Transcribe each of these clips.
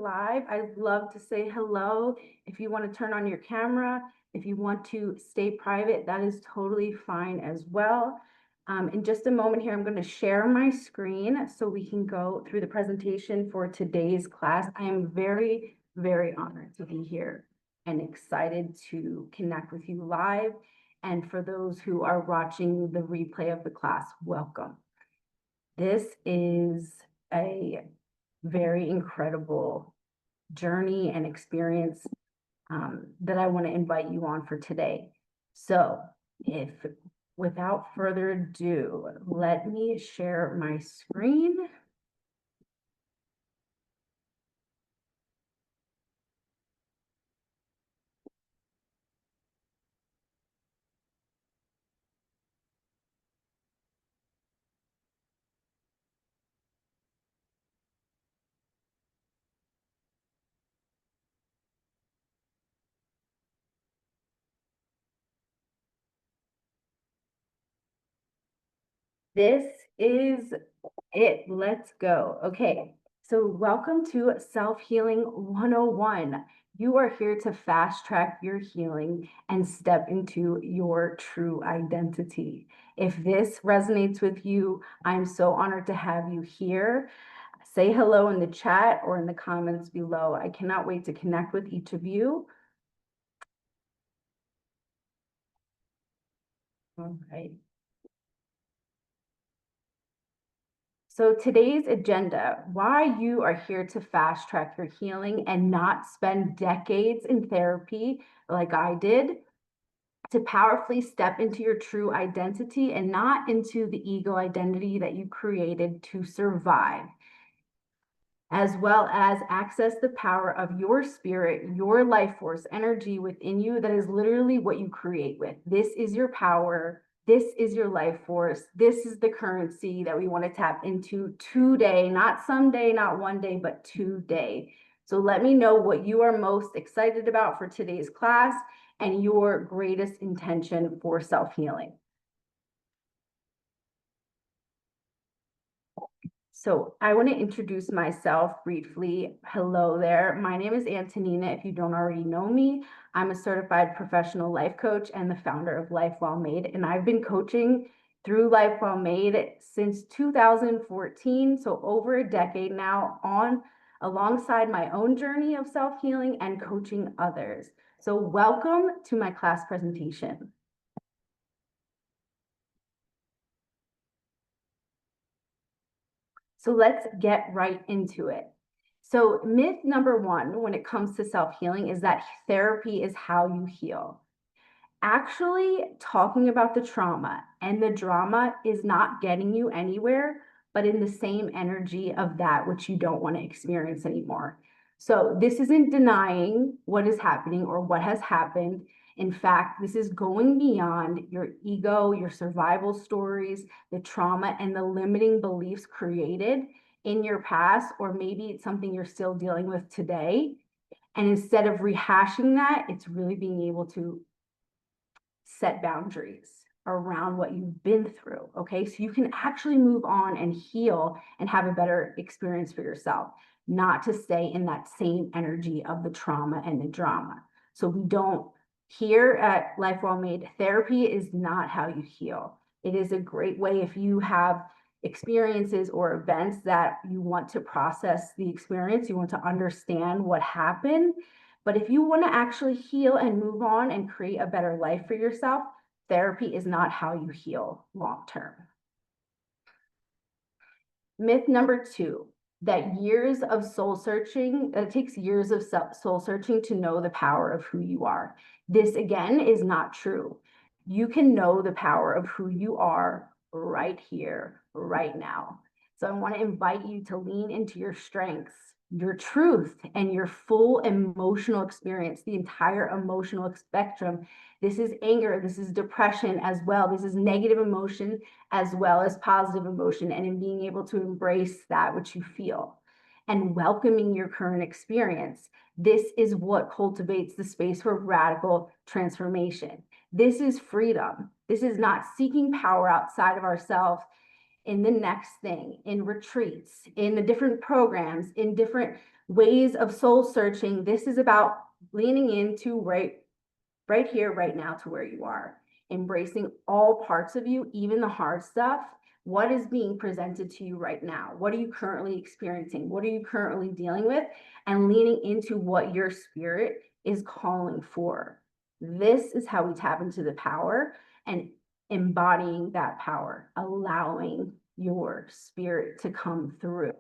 live, I'd love to say hello. If you want to turn on your camera, if you want to stay private, that is totally fine as well. In just a moment here, I'm going to share my screen so we can go through the presentation for today's class. I am very, very honored to be here and excited to connect with you live. And for those who are watching the replay of the class, welcome. This is a very incredible journey and experience that I want to invite you on for today. So without further ado, let me share my screen. This is it. Let's go. Okay, so welcome to Self-Healing 101. You are here to fast track your healing and step into your true identity. If this resonates with you, I'm so honored to have you here. Say hello in the chat or in the comments below. I cannot wait to connect with each of you. All right. So today's agenda, why you are here to fast track your healing and not spend decades in therapy like I did, to powerfully step into your true identity and not into the ego identity that you created to survive, as well as access the power of your spirit, your life force, energy within you that is literally what you create with. This is your power. This is your life force. This is the currency that we want to tap into today, not someday, not one day, but today. So let me know what you are most excited about for today's class and your greatest intention for self-healing. So I want to introduce myself briefly. Hello there. My name is Antonina. If you don't already know me, I'm a certified professional life coach and the founder of Life Well Made. And I've been coaching through Life Well Made since 2014. So over a decade now, alongside my own journey of self-healing and coaching others. So welcome to my class presentation. So let's get right into it. So myth number one, when it comes to self-healing, is that therapy is how you heal. Actually, talking about the trauma and the drama is not getting you anywhere, but in the same energy of that which you don't want to experience anymore. So this isn't denying what is happening or what has happened. In fact, this is going beyond your ego, your survival stories, the trauma, and the limiting beliefs created in your past, or maybe it's something you're still dealing with today. And instead of rehashing that, it's really being able to set boundaries around what you've been through, okay? So you can actually move on and heal and have a better experience for yourself, not to stay in that same energy of the trauma and the drama. So we don't, here at Life Well Made, therapy is not how you heal. It is a great way if you have experiences or events that you want to process the experience, you want to understand what happened. But if you want to actually heal and move on and create a better life for yourself, therapy is not how you heal long term. Myth number two, that it takes years of soul searching to know the power of who you are. This again is not true. You can know the power of who you are right here, right now. So I want to invite you to lean into your strengths, your truth, and your full emotional experience, the entire emotional spectrum. This is anger, this is depression as well. This is negative emotion as well as positive emotion, and in being able to embrace that which you feel and welcoming your current experience. This is what cultivates the space for radical transformation. This is freedom. This is not seeking power outside of ourselves in the next thing, in retreats, in the different programs, in different ways of soul searching. This is about leaning into right here, right now, to where you are, embracing all parts of you, even the hard stuff. What is being presented to you right now? What are you currently experiencing? What are you currently dealing with? And leaning into what your spirit is calling for. This is how we tap into the power and embodying that power, allowing your spirit to come through.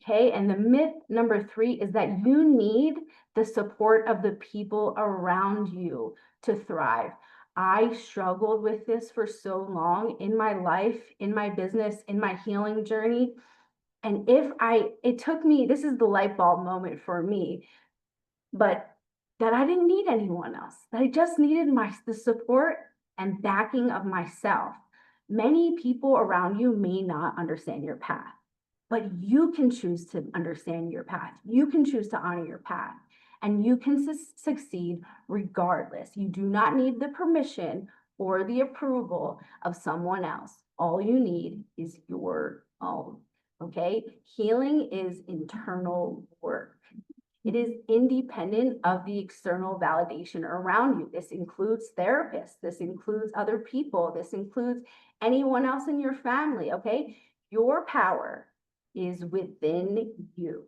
Okay, and the myth number 3 is that you need the support of the people around you to thrive. I struggled with this for so long in my life, in my business, in my healing journey. And it took me, this is the light bulb moment for me, but that I didn't need anyone else, that I just needed the support and backing of myself. Many people around you may not understand your path, but you can choose to understand your path. You can choose to honor your path, and you can succeed regardless. You do not need the permission or the approval of someone else. All you need is your own, okay? Healing is internal work. It is independent of the external validation around you. This includes therapists. This includes other people. This includes anyone else in your family, okay? Your power is within you.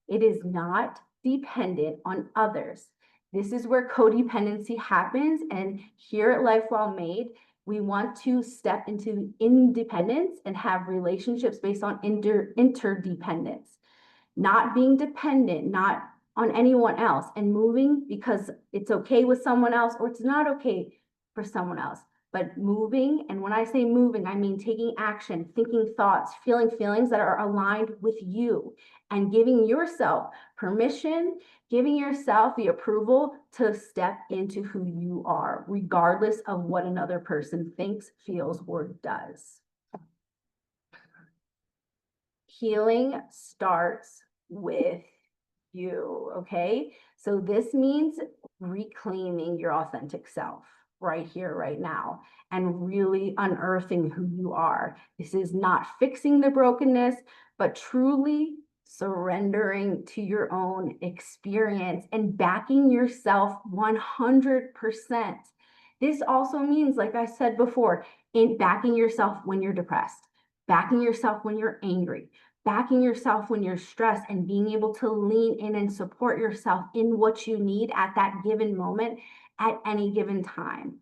It is not dependent on others. This is where codependency happens. And here at Life Well Made, we want to step into independence and have relationships based on interdependence, not being dependent, not on anyone else, and moving because it's okay with someone else or it's not okay for someone else. But moving, and when I say moving, I mean taking action, thinking thoughts, feeling feelings that are aligned with you, and giving yourself permission, giving yourself the approval to step into who you are, regardless of what another person thinks, feels, or does. Healing starts with you, okay? So this means reclaiming your authentic self right here, right now, and really unearthing who you are. This is not fixing the brokenness, but truly surrendering to your own experience and backing yourself 100%. This also means, like I said before, in backing yourself when you're depressed, backing yourself when you're angry, backing yourself when you're stressed, and being able to lean in and support yourself in what you need at that given moment at any given time.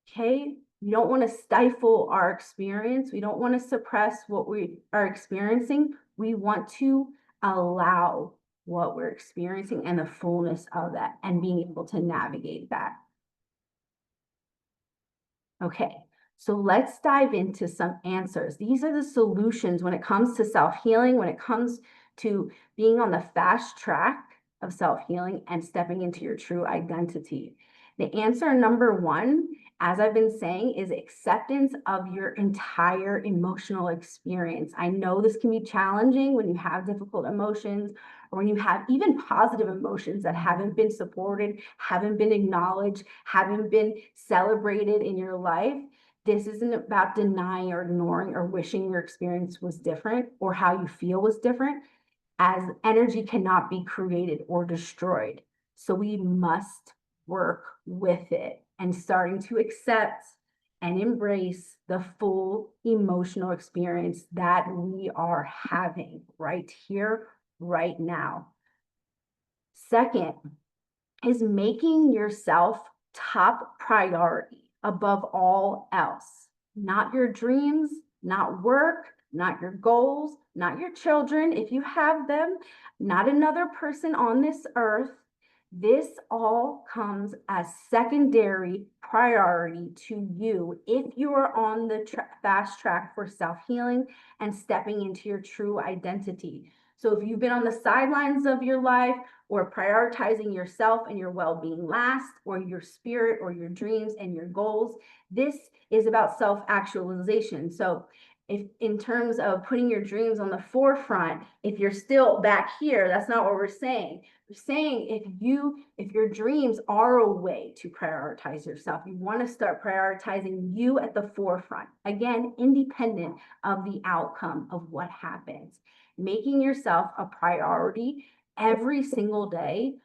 Okay, we don't want to stifle our experience. We don't want to suppress what we are experiencing. We want to allow what we're experiencing and the fullness of that and being able to navigate that. Okay, so let's dive into some answers. These are the solutions when it comes to self-healing, when it comes to being on the fast track of self-healing and stepping into your true identity. The answer number 1, as I've been saying, is acceptance of your entire emotional experience. I know this can be challenging when you have difficult emotions or when you have even positive emotions that haven't been supported, haven't been acknowledged, haven't been celebrated in your life. This isn't about denying or ignoring or wishing your experience was different or how you feel was different, as energy cannot be created or destroyed. So we must work with it and starting to accept and embrace the full emotional experience that we are having right here, right now. Second is making yourself top priority above all else. Not your dreams, not work, not your goals, not your children, if you have them, not another person on this earth. This all comes as secondary priority to you if you are on the fast track for self-healing and stepping into your true identity. So if you've been on the sidelines of your life or prioritizing yourself and your well-being last, or your spirit or your dreams and your goals, this is about self-actualization. So If in terms of putting your dreams on the forefront, if you're still back here, that's not what we're saying. We're saying if your dreams are a way to prioritize yourself, you want to start prioritizing you at the forefront. Again, independent of the outcome of what happens. Making yourself a priority every single day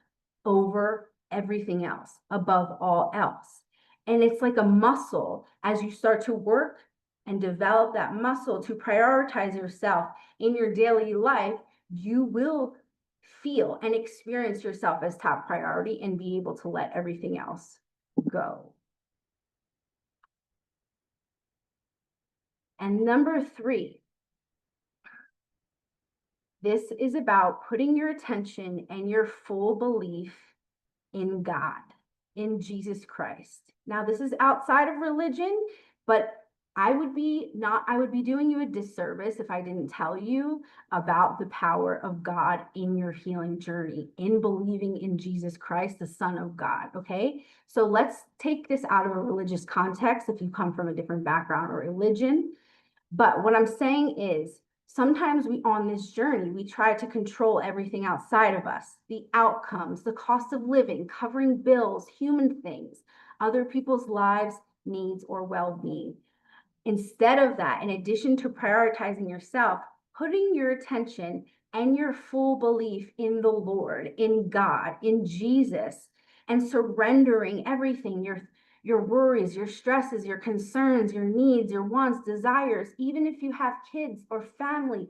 over everything else, above all else. And it's like a muscle. As you start to work and develop that muscle to prioritize yourself in your daily life, you will feel and experience yourself as top priority and be able to let everything else go. And number 3, this is about putting your attention and your full belief in God, in Jesus Christ. Now, this is outside of religion, but I would be doing you a disservice if I didn't tell you about the power of God in your healing journey, in believing in Jesus Christ, the Son of God. Okay. So let's take this out of a religious context if you come from a different background or religion. But what I'm saying is, sometimes on this journey, we try to control everything outside of us, the outcomes, the cost of living, covering bills, human things, other people's lives, needs, or well-being. Instead of that, in addition to prioritizing yourself, putting your attention and your full belief in the Lord, in God, in Jesus, and surrendering everything, your worries, your stresses, your concerns, your needs, your wants, desires, even if you have kids or family,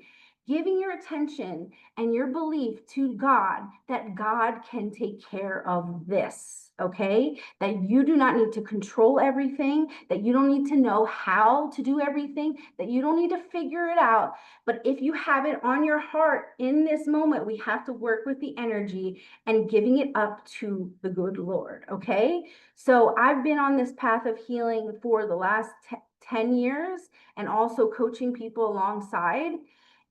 giving your attention and your belief to God, that God can take care of this, okay? That you do not need to control everything, that you don't need to know how to do everything, that you don't need to figure it out. But if you have it on your heart in this moment, we have to work with the energy and giving it up to the good Lord, okay? So I've been on this path of healing for the last 10 years and also coaching people alongside.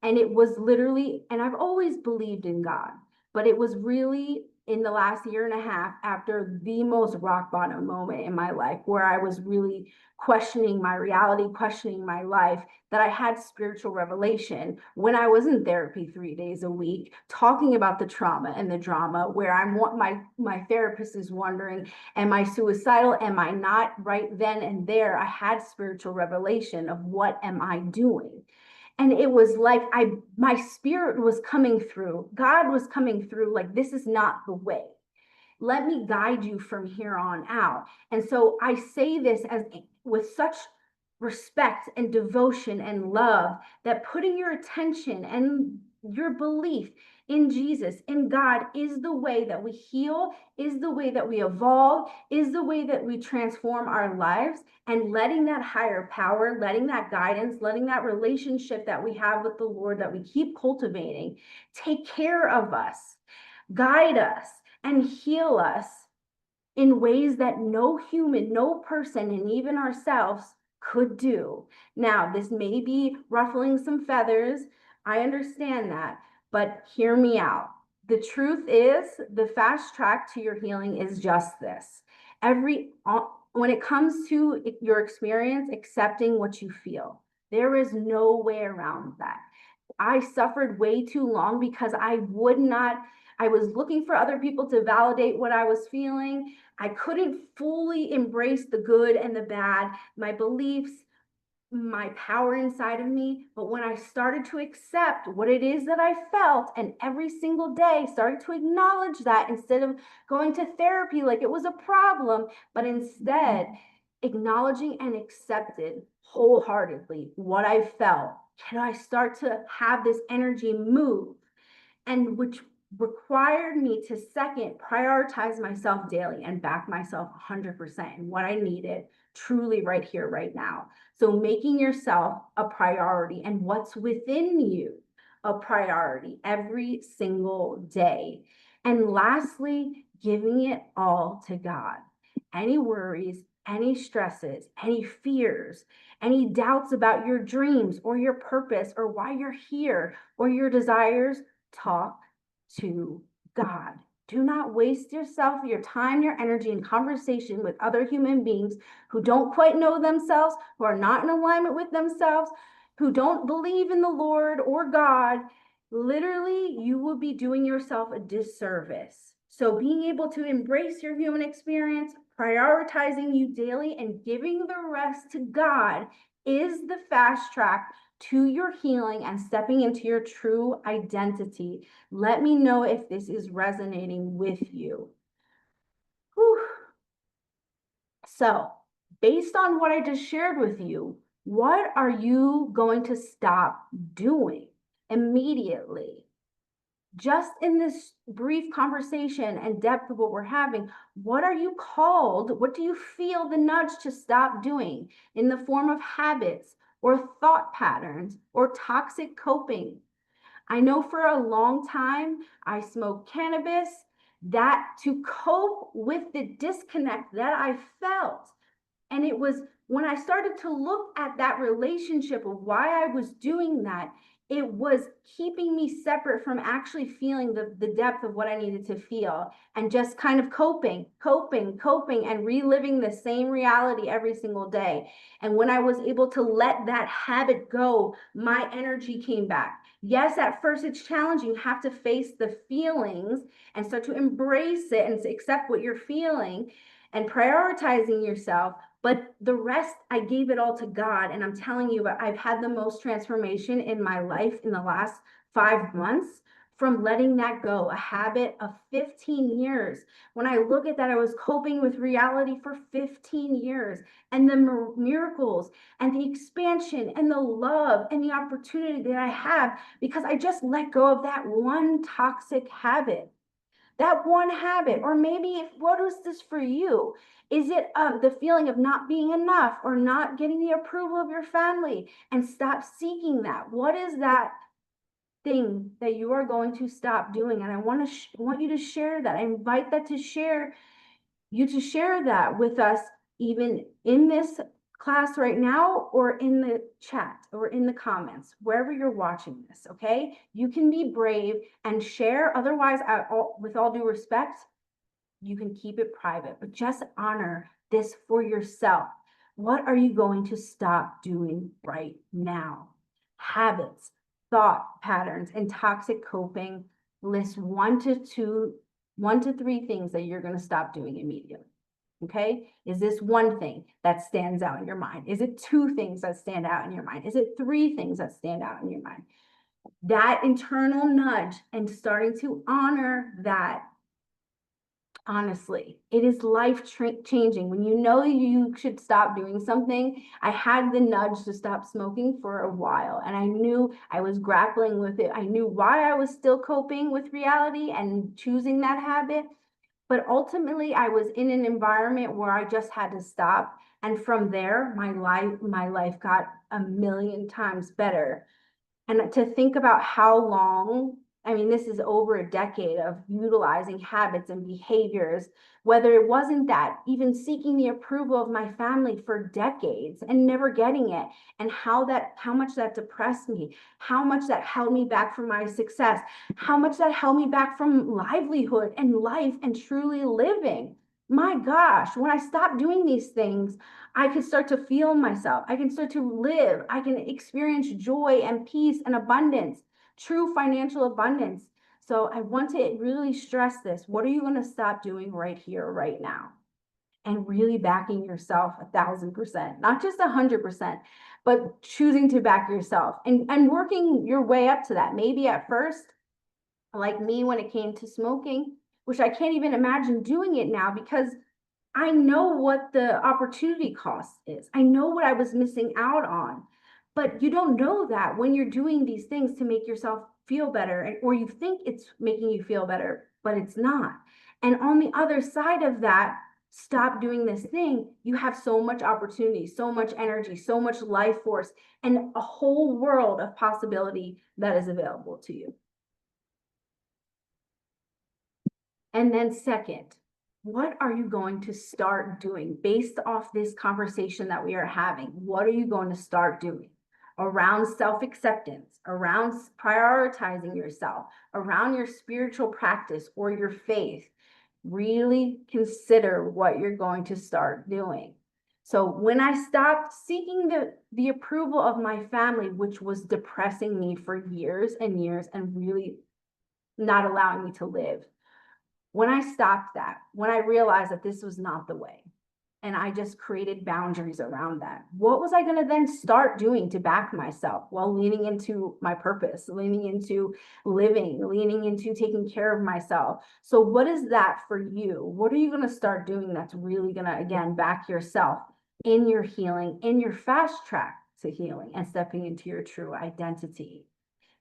And it was literally, and I've always believed in God, but it was really in the last year and a half after the most rock bottom moment in my life, where I was really questioning my reality, questioning my life, that I had spiritual revelation when I was in therapy 3 days a week, talking about the trauma and the drama, where my therapist is wondering, am I suicidal? Am I not? Right then and there, I had spiritual revelation of what am I doing? And it was like my spirit was coming through. God was coming through like, this is not the way. Let me guide you from here on out. And so I say this as with such respect and devotion and love, that putting your attention and your belief in Jesus, in God, is the way that we heal, is the way that we evolve, is the way that we transform our lives, and letting that higher power, letting that guidance, letting that relationship that we have with the Lord that we keep cultivating, take care of us, guide us, and heal us in ways that no human, no person, and even ourselves could do. Now, this may be ruffling some feathers. I understand that, but hear me out. The truth is, the fast track to your healing is just this. When it comes to your experience, accepting what you feel, there is no way around that. I suffered way too long because I was looking for other people to validate what I was feeling. I couldn't fully embrace the good and the bad, my beliefs, my power inside of me. But when I started to accept what it is that I felt, and every single day started to acknowledge that, instead of going to therapy like it was a problem, but instead acknowledging and accepted wholeheartedly what I felt, can I start to have this energy move? And which required me to second prioritize myself daily and back myself 100% in what I needed truly right here, right now. So making yourself a priority and what's within you a priority every single day. And lastly, giving it all to God. Any worries, any stresses, any fears, any doubts about your dreams or your purpose or why you're here or your desires, talk to God. Do not waste yourself, your time, your energy in conversation with other human beings who don't quite know themselves, who are not in alignment with themselves. who don't believe in the Lord or God, literally, you will be doing yourself a disservice. So being able to embrace your human experience, prioritizing you daily, and giving the rest to God is the fast track to your healing and stepping into your true identity. Let me know if this is resonating with you. Whew. So, based on what I just shared with you, what are you going to stop doing immediately? Just in this brief conversation and depth of what we're having, what are you called? What do you feel the nudge to stop doing in the form of habits or thought patterns or toxic coping? I know for a long time I smoked cannabis, that to cope with the disconnect that I felt. And it was when I started to look at that relationship of why I was doing that, it was keeping me separate from actually feeling the depth of what I needed to feel and just kind of coping, and reliving the same reality every single day. And when I was able to let that habit go, my energy came back. Yes, at first it's challenging. You have to face the feelings and start to embrace it and accept what you're feeling and prioritizing yourself. But the rest, I gave it all to God. And I'm telling you, I've had the most transformation in my life in the last 5 months from letting that go, a habit of 15 years. When I look at that, I was coping with reality for 15 years, and the miracles and the expansion and the love and the opportunity that I have because I just let go of that one toxic habit. That one habit, or maybe what is this for you? Is it the feeling of not being enough or not getting the approval of your family, and stop seeking that? What is that thing that you are going to stop doing? And I want you to share that. I invite that to share you to share that with us, even in this class right now, or in the chat, or in the comments, wherever you're watching this, okay? You can be brave and share. Otherwise, with all due respect, you can keep it private, but just honor this for yourself. What are you going to stop doing right now? Habits, thought patterns, and toxic coping. List 1 to 3 things that you're going to stop doing immediately. Okay? Is this one thing that stands out in your mind? Is it 2 things that stand out in your mind? Is it 3 things that stand out in your mind? That internal nudge and starting to honor that. Honestly, it is life changing. When you know you should stop doing something, I had the nudge to stop smoking for a while, and I knew I was grappling with it. I knew why I was still coping with reality and choosing that habit. But ultimately, I was in an environment where I just had to stop. And from there, my life got a million times better. And to think about how long, I mean, this is over a decade of utilizing habits and behaviors, whether it wasn't that, even seeking the approval of my family for decades and never getting it, and how much that depressed me, how much that held me back from my success, how much that held me back from livelihood and life and truly living. My gosh, when I stopped doing these things, I can start to feel myself. I can start to live. I can experience joy and peace and abundance, true financial abundance. So I want to really stress this. What are you going to stop doing right here, right now? And really backing yourself 1,000%, not just 100%, but choosing to back yourself and working your way up to that. Maybe at first, like me when it came to smoking, which I can't even imagine doing it now because I know what the opportunity cost is. I know what I was missing out on. But you don't know that when you're doing these things to make yourself feel better, or you think it's making you feel better, but it's not. And on the other side of that, stop doing this thing, you have so much opportunity, so much energy, so much life force, and a whole world of possibility that is available to you. And then second, what are you going to start doing based off this conversation that we are having? What are you going to start doing around self-acceptance, around prioritizing yourself, around your spiritual practice or your faith? Really consider what you're going to start doing. So when I stopped seeking the approval of my family, which was depressing me for years and years and really not allowing me to live, when I stopped that, when I realized that this was not the way, and I just created boundaries around that, what was I going to then start doing to back myself? Well, leaning into my purpose, leaning into living, leaning into taking care of myself. So what is that for you? What are you going to start doing that's really going to, again, back yourself in your healing, in your fast track to healing and stepping into your true identity?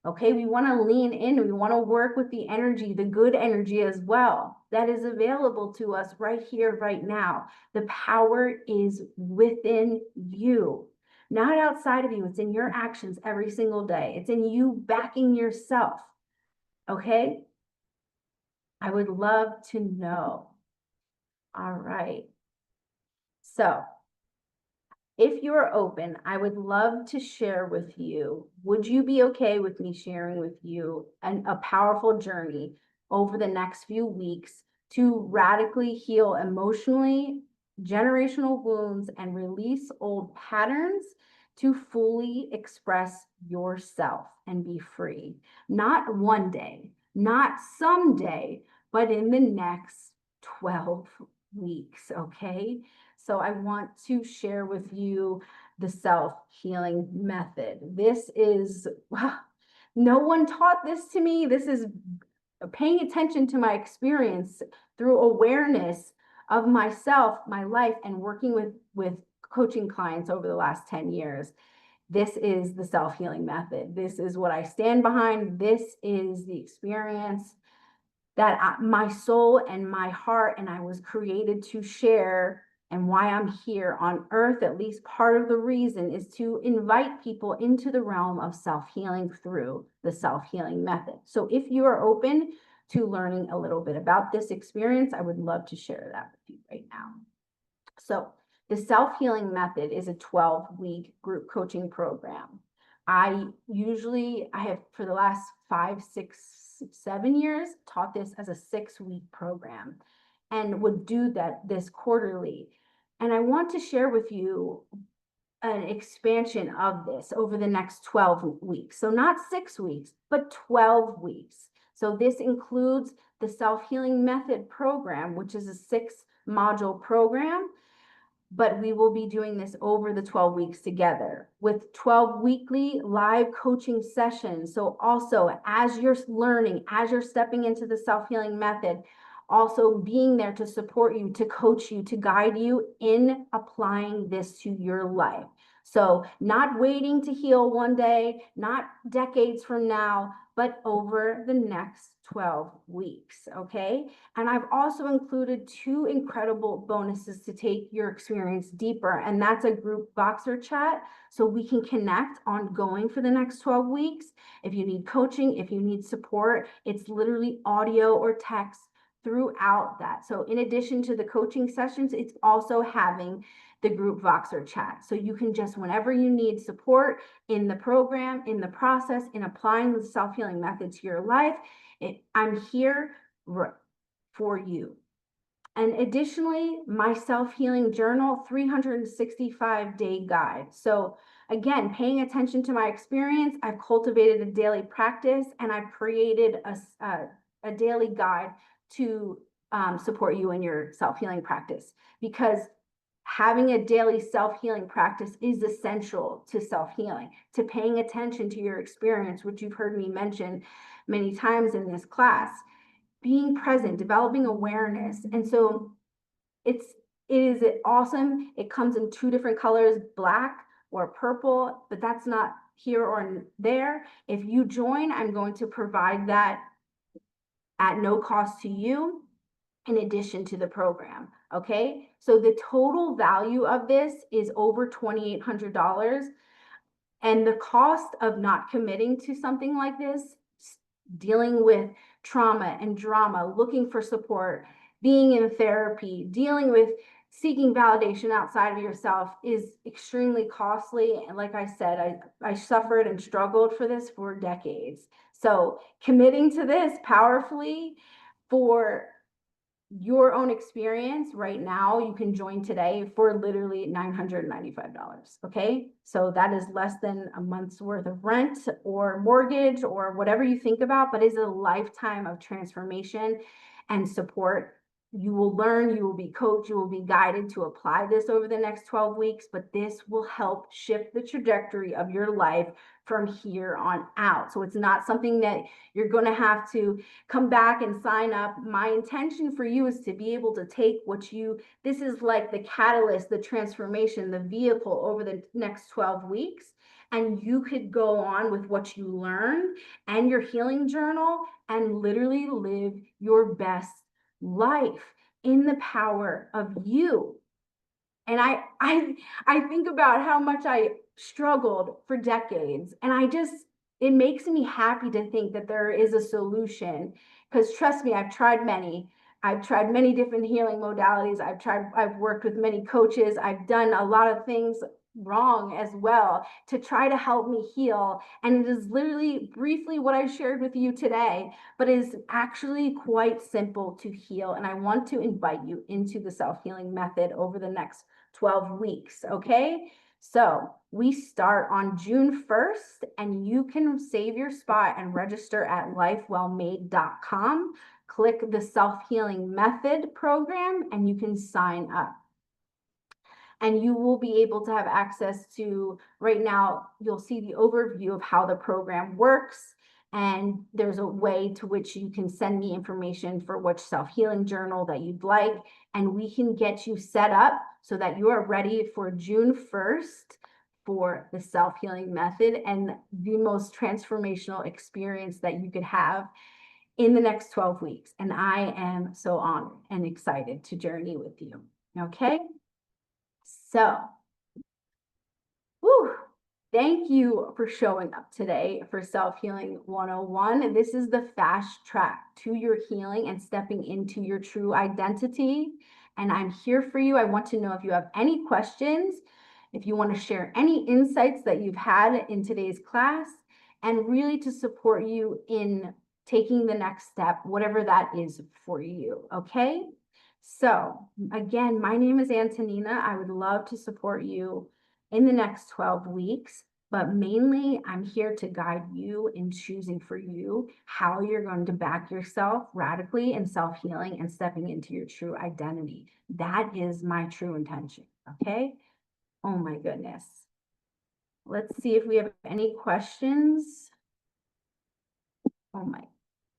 Okay, we want to lean in. We want to work with the energy, the good energy as well, that is available to us right here, right now. The power is within you, not outside of you. It's in your actions every single day. It's in you backing yourself. Okay, I would love to know. All right. So if you're open, I would love to share with you. Would you be okay with me sharing with you a powerful journey over the next few weeks to radically heal emotionally, generational wounds, and release old patterns to fully express yourself and be free? Not one day, not someday, but in the next 12 weeks, okay? So I want to share with you the self-healing method. This is, no one taught this to me. This is paying attention to my experience through awareness of myself, my life, and working with coaching clients over the last 10 years. This is the self-healing method. This is what I stand behind. This is the experience that my soul and my heart and I was created to share, and why I'm here on earth. At least part of the reason is to invite people into the realm of self-healing through the self-healing method. So if you are open to learning a little bit about this experience, I would love to share that with you right now. So the self-healing method is a 12-week group coaching program. I have, for the last 5, 6, 7 years, taught this as a 6-week program and would do this quarterly. And I want to share with you an expansion of this over the next 12 weeks. So not 6 weeks, but 12 weeks. So this includes the self-healing method program, which is a 6-module program, but we will be doing this over the 12 weeks together with 12 weekly live coaching sessions. So also, as you're learning, as you're stepping into the self-healing method, also being there to support you, to coach you, to guide you in applying this to your life. So not waiting to heal one day, not decades from now, but over the next 12 weeks, okay? And I've also included 2 incredible bonuses to take your experience deeper, and that's a group Voxer chat, so we can connect ongoing for the next 12 weeks. If you need coaching, if you need support, it's literally audio or text throughout that. So in addition to the coaching sessions, it's also having the group Voxer chat. So you can just, whenever you need support in the program, in the process, in applying the self-healing method to your life, I'm here for you. And additionally, my self-healing journal 365-day guide. So again, paying attention to my experience, I've cultivated a daily practice, and I've created a daily guide to support you in your self-healing practice, because having a daily self-healing practice is essential to self-healing, to paying attention to your experience, which you've heard me mention many times in this class, being present, developing awareness. And so it is awesome. It comes in 2 different colors, black or purple, but that's not here or there. If you join, I'm going to provide that at no cost to you, in addition to the program, okay? So the total value of this is over $2,800. And the cost of not committing to something like this, dealing with trauma and drama, looking for support, being in therapy, dealing with seeking validation outside of yourself, is extremely costly. And like I said, I suffered and struggled for this for decades. So committing to this powerfully for your own experience right now, you can join today for literally $995. Okay. So that is less than a month's worth of rent or mortgage or whatever you think about, but is a lifetime of transformation and support. You will learn, you will be coached, you will be guided to apply this over the next 12 weeks, but this will help shift the trajectory of your life from here on out. So it's not something that you're going to have to come back and sign up. My intention for you is to be able to take this is like the catalyst, the transformation, the vehicle over the next 12 weeks. And you could go on with what you learned and your healing journal and literally live your best life in the power of you. And I think about how much I struggled for decades, and it makes me happy to think that there is a solution. Because trust me, I've tried many different healing modalities. I've worked with many coaches. I've done a lot of things wrong as well to try to help me heal. And it is literally briefly what I shared with you today, but it is actually quite simple to heal. And I want to invite you into the self-healing method over the next 12 weeks. Okay. So we start on June 1st, and you can save your spot and register at lifewellmade.com. Click the self-healing method program and you can sign up. And you will be able to have access to, right now, you'll see the overview of how the program works. And there's a way to which you can send me information for which self-healing journal that you'd like. And we can get you set up so that you are ready for June 1st for the self-healing method and the most transformational experience that you could have in the next 12 weeks. And I am so honored and excited to journey with you. Okay. So, whew, thank you for showing up today for Self-Healing 101. This is the fast track to your healing and stepping into your true identity. And I'm here for you. I want to know if you have any questions, if you want to share any insights that you've had in today's class, and really to support you in taking the next step, whatever that is for you. Okay. So again, my name is Antonina. I would love to support you in the next 12 weeks, but mainly I'm here to guide you in choosing for you how you're going to back yourself radically in self-healing and stepping into your true identity. That is my true intention. Okay. Oh my goodness. Let's see if we have any questions. Oh my,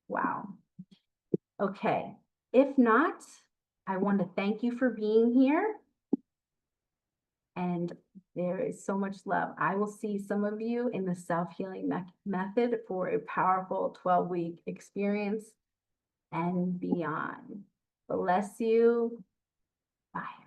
wow. Okay. If not, I want to thank you for being here. And there is so much love. I will see some of you in the self-healing method for a powerful 12-week experience and beyond. Bless you. Bye.